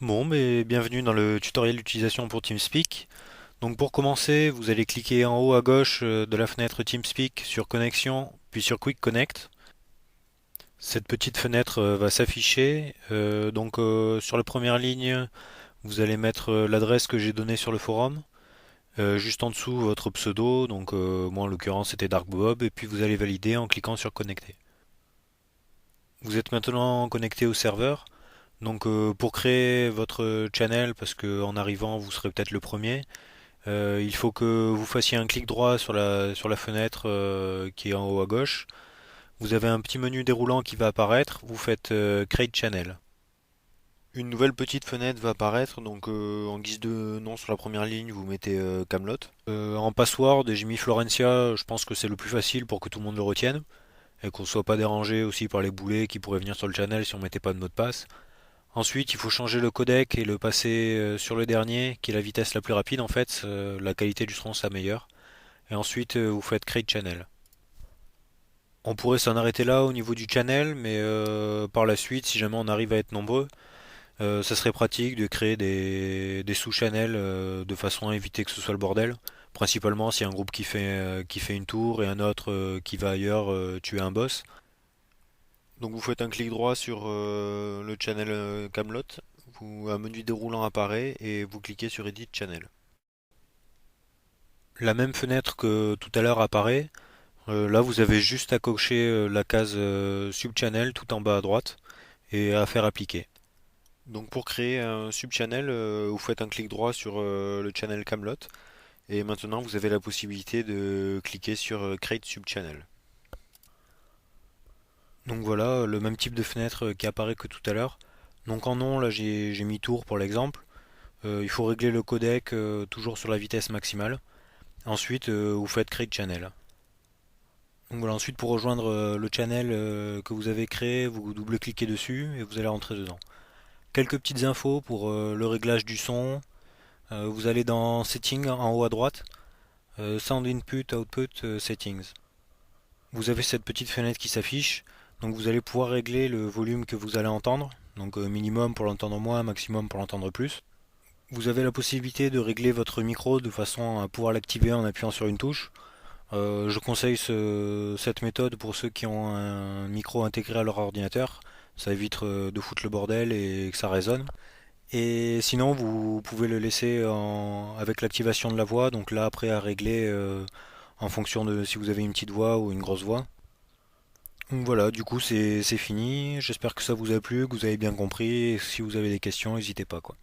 Bon, mais bienvenue dans le tutoriel d'utilisation pour TeamSpeak. Donc pour commencer, vous allez cliquer en haut à gauche de la fenêtre TeamSpeak sur Connexion, puis sur Quick Connect. Cette petite fenêtre va s'afficher. Sur la première ligne, vous allez mettre l'adresse que j'ai donnée sur le forum. Juste en dessous, votre pseudo. Moi en l'occurrence c'était DarkBob. Et puis vous allez valider en cliquant sur Connecter. Vous êtes maintenant connecté au serveur. Pour créer votre channel, parce que en arrivant vous serez peut-être le premier, il faut que vous fassiez un clic droit sur la fenêtre qui est en haut à gauche. Vous avez un petit menu déroulant qui va apparaître. Vous faites Create Channel. Une nouvelle petite fenêtre va apparaître. En guise de nom sur la première ligne, vous mettez Camelot. En password, j'ai mis Florencia. Je pense que c'est le plus facile pour que tout le monde le retienne et qu'on ne soit pas dérangé aussi par les boulets qui pourraient venir sur le channel si on mettait pas de mot de passe. Ensuite, il faut changer le codec et le passer sur le dernier, qui est la vitesse la plus rapide en fait. La qualité du son s'améliore. Et ensuite, vous faites Create Channel. On pourrait s'en arrêter là au niveau du channel, mais par la suite, si jamais on arrive à être nombreux, ça serait pratique de créer des sous-channels de façon à éviter que ce soit le bordel. Principalement s'il y a un groupe qui fait une tour et un autre qui va ailleurs tuer un boss. Donc vous faites un clic droit sur le channel Camelot, un menu déroulant apparaît et vous cliquez sur Edit Channel. La même fenêtre que tout à l'heure apparaît. Là vous avez juste à cocher la case Subchannel tout en bas à droite et à faire appliquer. Donc pour créer un subchannel, vous faites un clic droit sur le channel Camelot et maintenant vous avez la possibilité de cliquer sur Create Subchannel. Donc voilà, le même type de fenêtre qui apparaît que tout à l'heure. Donc en nom, là j'ai mis tour pour l'exemple. Il faut régler le codec toujours sur la vitesse maximale. Ensuite, vous faites Create Channel. Donc voilà, ensuite pour rejoindre le channel que vous avez créé, vous double-cliquez dessus et vous allez rentrer dedans. Quelques petites infos pour le réglage du son. Vous allez dans Settings en haut à droite, Sound Input, Output, Settings. Vous avez cette petite fenêtre qui s'affiche. Donc vous allez pouvoir régler le volume que vous allez entendre. Donc minimum pour l'entendre moins, maximum pour l'entendre plus. Vous avez la possibilité de régler votre micro de façon à pouvoir l'activer en appuyant sur une touche. Je conseille cette méthode pour ceux qui ont un micro intégré à leur ordinateur. Ça évite de foutre le bordel et que ça résonne. Et sinon, vous pouvez le laisser avec l'activation de la voix. Donc là, après, à régler en fonction de si vous avez une petite voix ou une grosse voix. Donc voilà, du coup, c'est fini. J'espère que ça vous a plu, que vous avez bien compris. Et si vous avez des questions, n'hésitez pas, quoi.